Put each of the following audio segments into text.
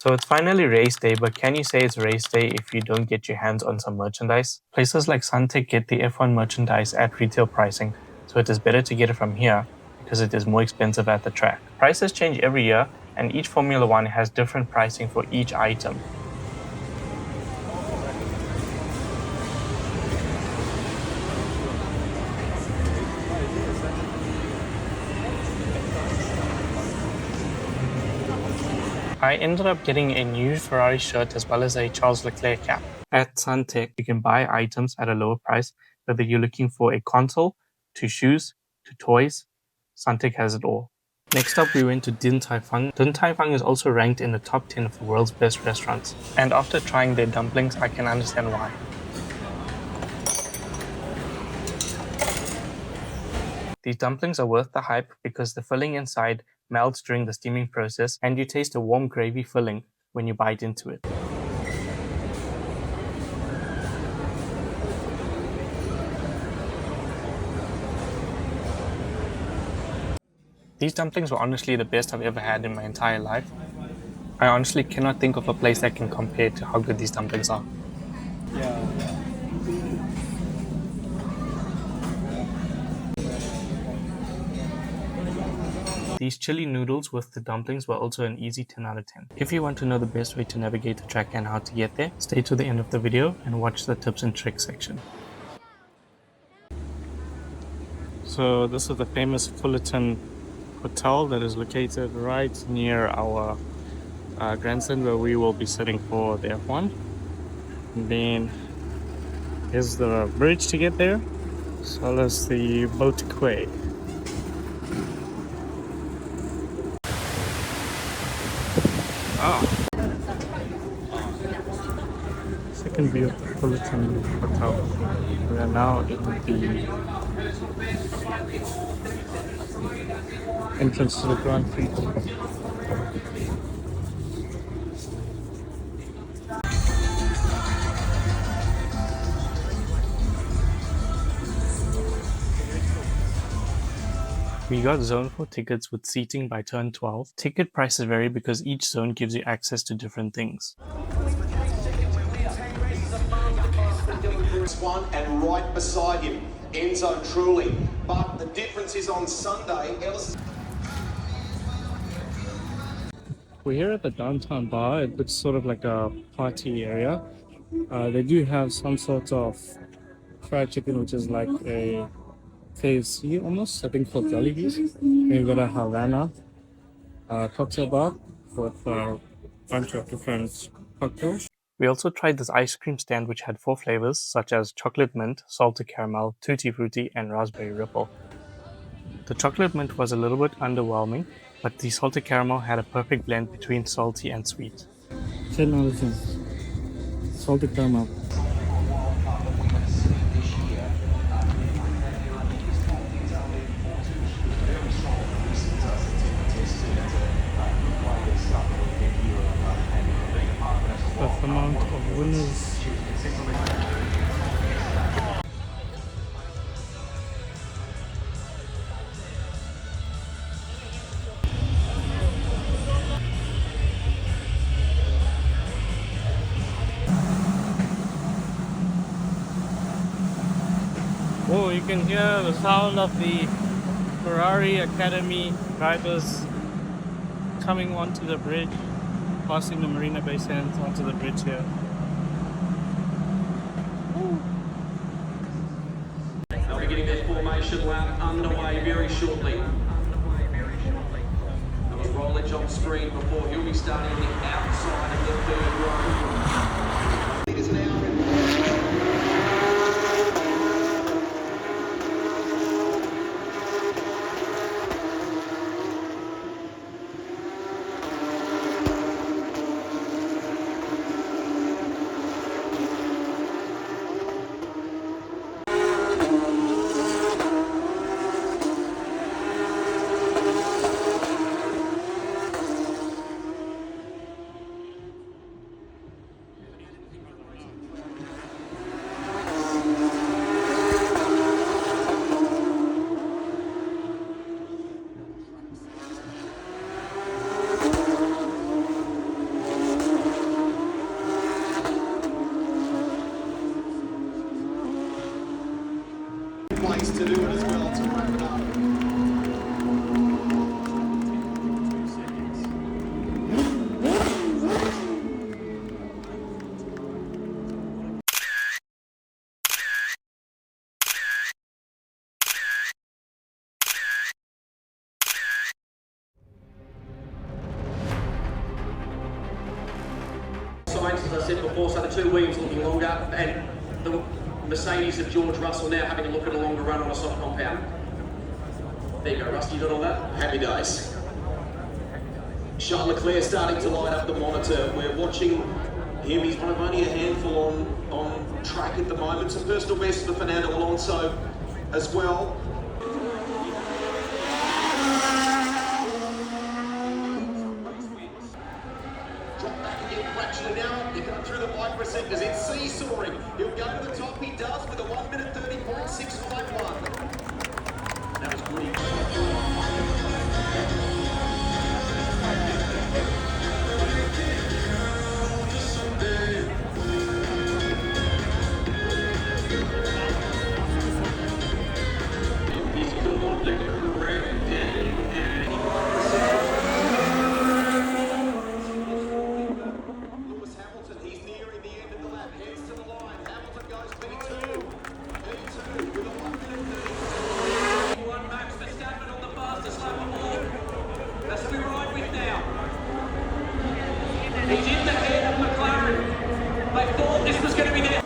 So it's finally race day, but can you say it's race day if you don't get your hands on some merchandise? Places like Suntec get the F1 merchandise at retail pricing, so it is better to get it from here because it is more expensive at the track. Prices change every year, and each Formula One has different pricing for each item. I ended up getting a new Ferrari shirt as well as a Charles Leclerc cap. At Suntec, you can buy items at a lower price, whether you're looking for a console, to shoes, to toys. Suntec has it all. Next up, we went to Din Tai Fung. Din Tai Fung is also ranked in the top 10 of the world's best restaurants. And after trying their dumplings, I can understand why. These dumplings are worth the hype because the filling inside melts during the steaming process and you taste a warm gravy filling when you bite into it. These dumplings were honestly the best I've ever had in my entire life. I honestly cannot think of a place that can compare to how good these dumplings are. These chili noodles with the dumplings were also an easy 10 out of 10. If you want to know the best way to navigate the track and how to get there, stay to the end of the video and watch the tips and tricks section. So this is the famous Fullerton Hotel that is located right near our grandstand where we will be sitting for the F1. And then here's the bridge to get there, as well as the boat quay. Second view of the Fullerton Hotel. We are now in the entrance to the Grand Prix. We got Zone 4 tickets with seating by turn 12. Ticket prices vary because each zone gives you access to different things. One and right beside him, Enzo Truly. But the difference is on Sunday, Ellis. We're here at the downtown bar. It looks sort of like a party area. They do have some sort of fried chicken, which is like a KFC almost, I think called Jollibees. We've got a Havana cocktail bar with a bunch of different cocktails. We also tried this ice cream stand which had 4 flavors such as chocolate mint, salted caramel, tutti frutti and raspberry ripple. The chocolate mint was a little bit underwhelming, but the salted caramel had a perfect blend between salty and sweet. 10 out of 10. Salted caramel. That's the amount of winners. Oh, you can hear the sound of the Ferrari Academy drivers coming onto the bridge, passing the Marina Bay Sands onto the bridge here. They'll be getting their formation lap underway very shortly. There was Rolich on screen before. He'll be starting on the outside of the third row. It is now. place to do it as well, to wrap it up. As I said before, so the two Williams looking longer, and the Mercedes of George Russell now having a look at a longer run on a soft compound. There you go, Rusty, you got all that? Happy days. Charles Leclerc starting to light up the monitor. We're watching him. He's one of only a handful on track at the moment. Some personal best for Fernando Alonso as well. Drop back and get fractured now. They're going through the micro sectors. It's seesawing. He'll go to the top. He does with a 1 minute 30.651. That was good. He's in the head of McLaren. They thought this was going to be their...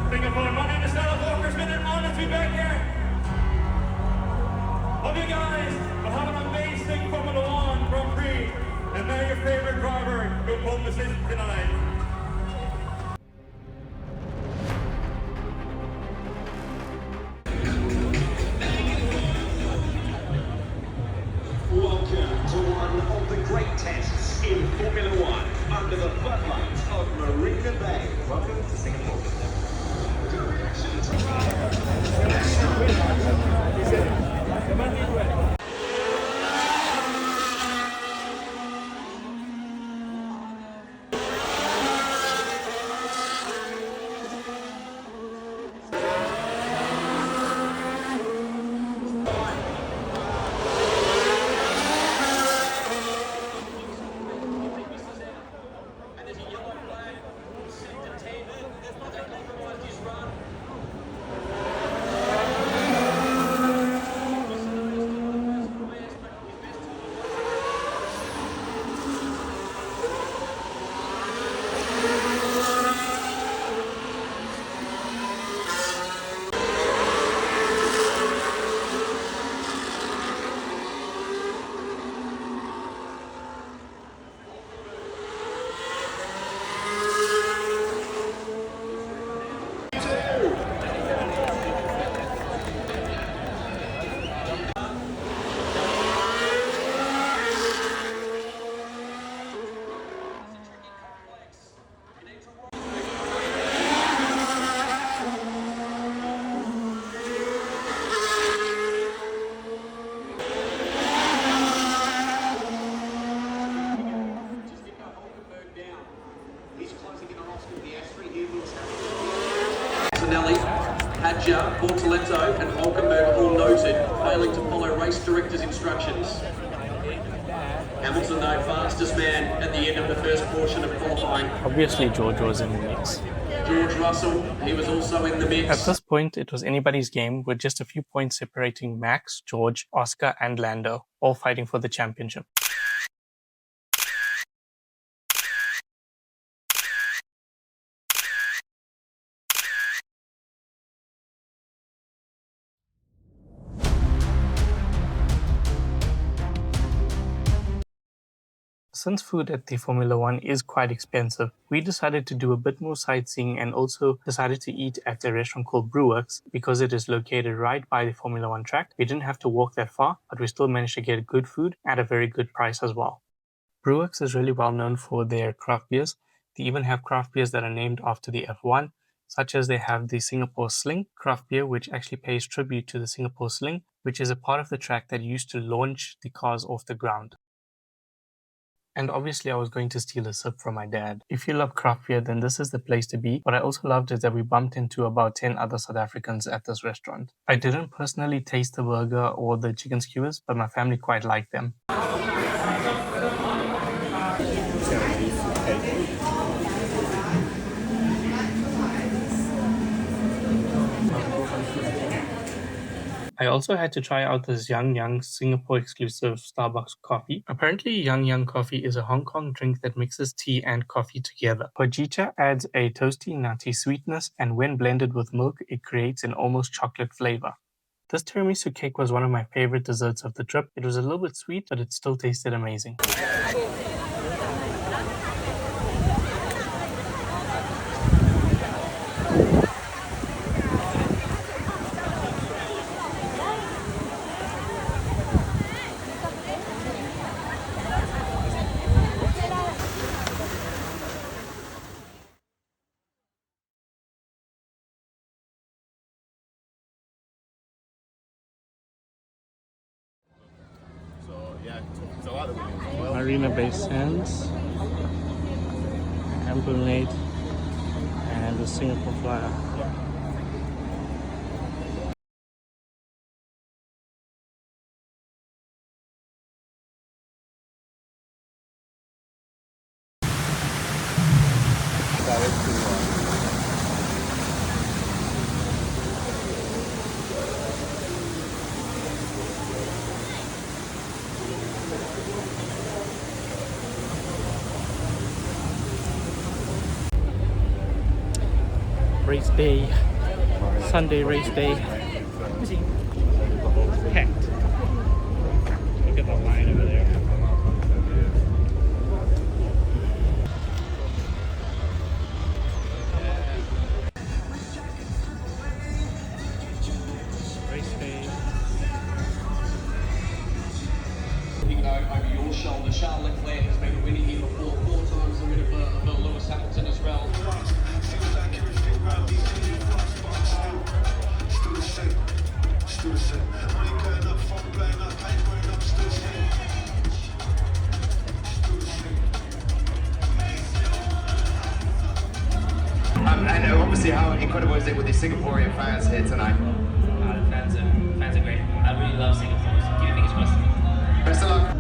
Singapore, my name is Sarah Walker. It's been an honor to be back here. Hope you guys will have an amazing Formula 1 Grand Prix, and may your favorite driver go home decision tonight. Welcome to one of the great tests in Formula 1 under the floodlights of Marina Bay. Welcome to Singapore. Berger, Bortoletto and Hulkenberg all noted, failing to follow race director's instructions. Hamilton, though, fastest man at the end of the first portion of qualifying. Obviously, George was in the mix. George Russell, he was also in the mix. At this point, it was anybody's game with just a few points separating Max, George, Oscar, and Lando, all fighting for the championship. Since food at the Formula One is quite expensive, we decided to do a bit more sightseeing and also decided to eat at a restaurant called Brewworks because it is located right by the Formula One track. We didn't have to walk that far, but we still managed to get good food at a very good price as well. Brewworks is really well known for their craft beers. They even have craft beers that are named after the F1, such as they have the Singapore Sling craft beer, which actually pays tribute to the Singapore Sling, which is a part of the track that used to launch the cars off the ground. And obviously I was going to steal a sip from my dad. If you love craft beer, then this is the place to be. What I also loved is that we bumped into about 10 other South Africans at this restaurant. I didn't personally taste the burger or the chicken skewers, but my family quite liked them. I also had to try out this Yang Yang Singapore exclusive Starbucks coffee. Apparently, Yang Yang coffee is a Hong Kong drink that mixes tea and coffee together. Hojicha adds a toasty, nutty sweetness, and when blended with milk, it creates an almost chocolate flavor. This tiramisu cake was one of my favorite desserts of the trip. It was a little bit sweet, but it still tasted amazing. Marina Bay Sands, Ambulate, and the Singapore Flyer. Race day, Sunday race day. Packed. Look at the line over there. Race day. Over your shoulder, Charles Leclerc has been a winner here before, 4 times the winner for Lewis Hamilton as well. And obviously, how incredible is it with the Singaporean fans here tonight? The fans are great. I really love Singapore. So give me fingers crossed. Best of luck.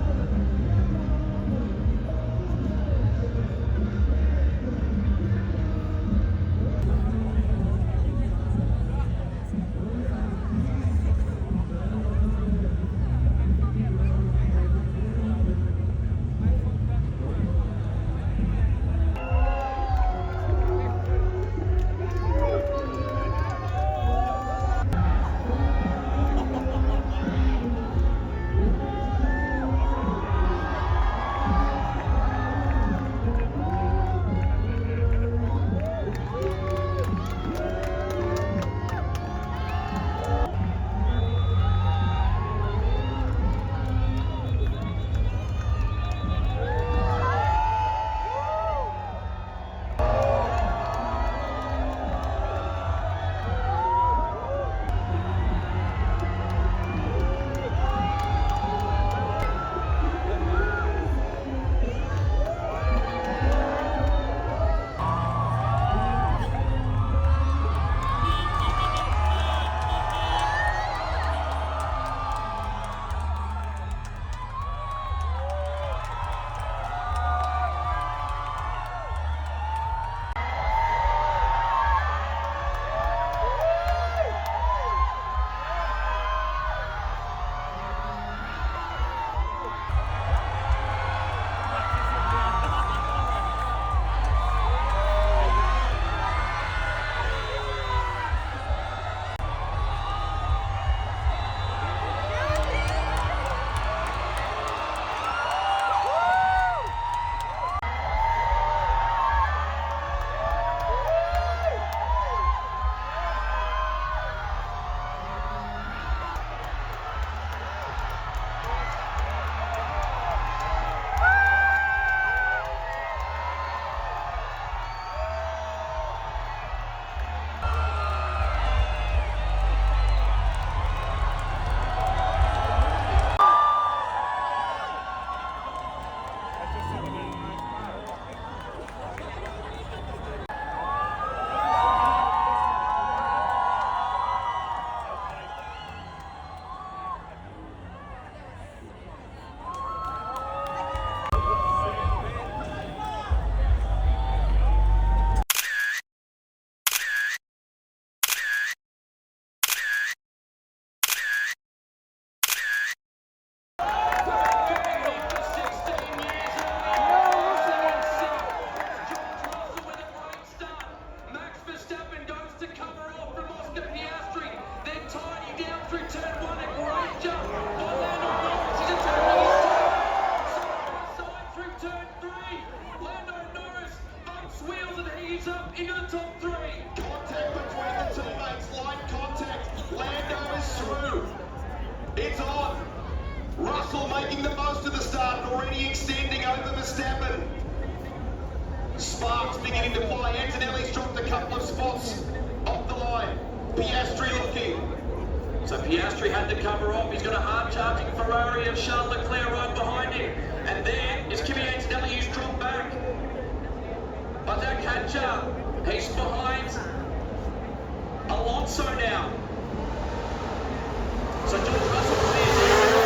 speeds up into the top three. Contact between the teammates, light contact. Lando is through. It's on. Russell making the most of the start and already extending over Verstappen. Sparks beginning to fly. Antonelli's dropped a couple of spots off the line. Piastri looking. So Piastri had to cover off. He's got a hard-charging Ferrari and Charles Leclerc right behind him. And there is Kimi Antonelli, who's dropped back. But that catcher, he's behind Alonso now. So George Russell clears.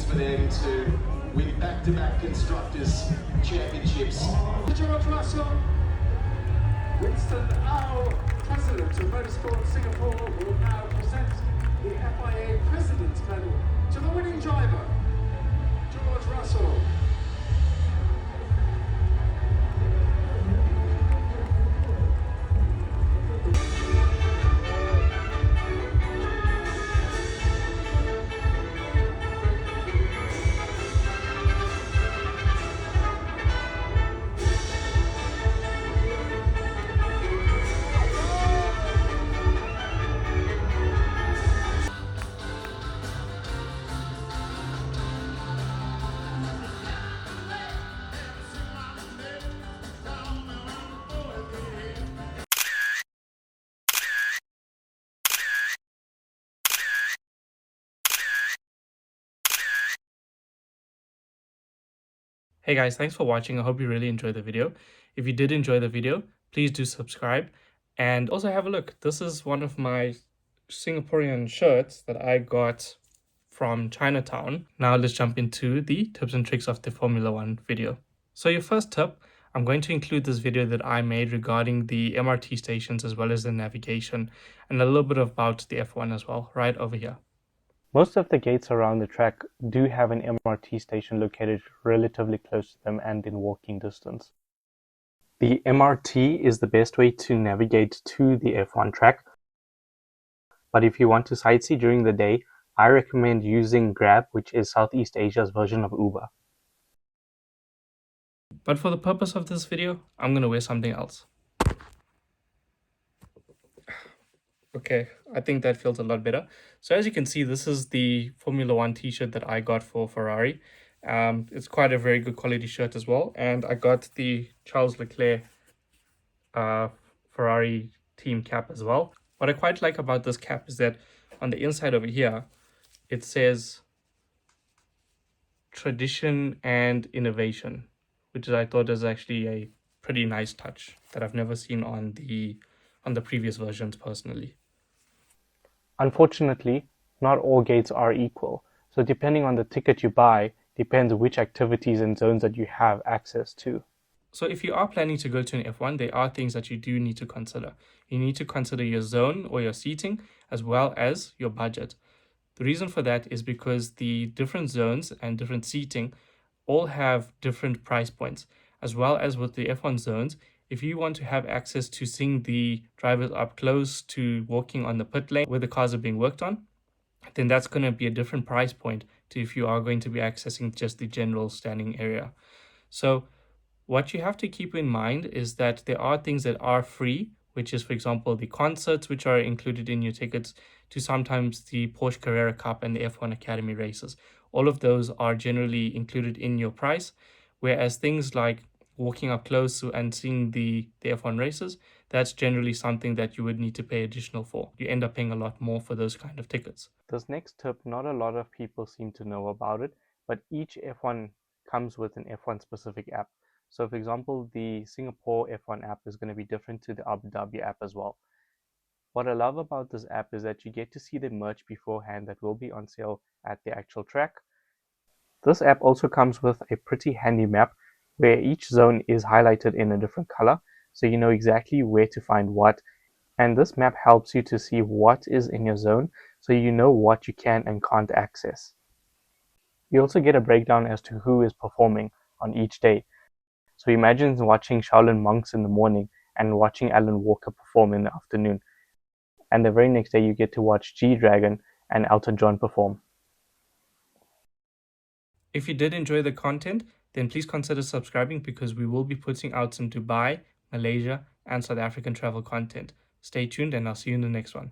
for them to win back-to-back Constructors' Championships. George Russell, Winston Au, President of Motorsport Singapore, will now present the FIA President's Medal to the winning driver, George Russell. Hey guys, thanks for watching. I hope you really enjoyed the video. If you did enjoy the video, please do subscribe and also have a look. This is one of my Singaporean shirts that I got from Chinatown. Now let's jump into the tips and tricks of the Formula One video. So your first tip, I'm going to include this video that I made regarding the MRT stations as well as the navigation and a little bit about the F1 as well, right over here. Most of the gates around the track do have an MRT station located relatively close to them and in walking distance. The MRT is the best way to navigate to the F1 track, but if you want to sightsee during the day, I recommend using Grab, which is Southeast Asia's version of Uber. But for the purpose of this video, I'm going to wear something else. Okay, I think that feels a lot better. So as you can see, this is the Formula One t-shirt that I got for Ferrari. It's quite a very good quality shirt as well. And I got the Charles Leclerc Ferrari team cap as well. What I quite like about this cap is that on the inside over here, it says tradition and innovation, which I thought is actually a pretty nice touch that I've never seen on the previous versions personally. Unfortunately, not all gates are equal. So depending on the ticket you buy, depends which activities and zones that you have access to. So if you are planning to go to an F1, there are things that you do need to consider. You need to consider your zone or your seating as well as your budget. The reason for that is because the different zones and different seating all have different price points, as well as with the F1 zones. If you want to have access to seeing the drivers up close to walking on the pit lane where the cars are being worked on, then that's going to be a different price point to if you are going to be accessing just the general standing area. So what you have to keep in mind is that there are things that are free, which is, for example, the concerts, which are included in your tickets, to sometimes the Porsche Carrera Cup and the F1 Academy races. All of those are generally included in your price, whereas things like walking up close and seeing the F1 races, that's generally something that you would need to pay additional for. You end up paying a lot more for those kind of tickets. This next tip, not a lot of people seem to know about it, but each F1 comes with an F1 specific app. So for example, the Singapore F1 app is going to be different to the Abu Dhabi app as well. What I love about this app is that you get to see the merch beforehand that will be on sale at the actual track. This app also comes with a pretty handy map where each zone is highlighted in a different color, so you know exactly where to find what. And this map helps you to see what is in your zone, so you know what you can and can't access. You also get a breakdown as to who is performing on each day. So imagine watching Shaolin monks in the morning and watching Alan Walker perform in the afternoon. And the very next day you get to watch G-Dragon and Elton John perform. If you did enjoy the content, then please consider subscribing because we will be putting out some Dubai, Malaysia, and South African travel content. Stay tuned and I'll see you in the next one.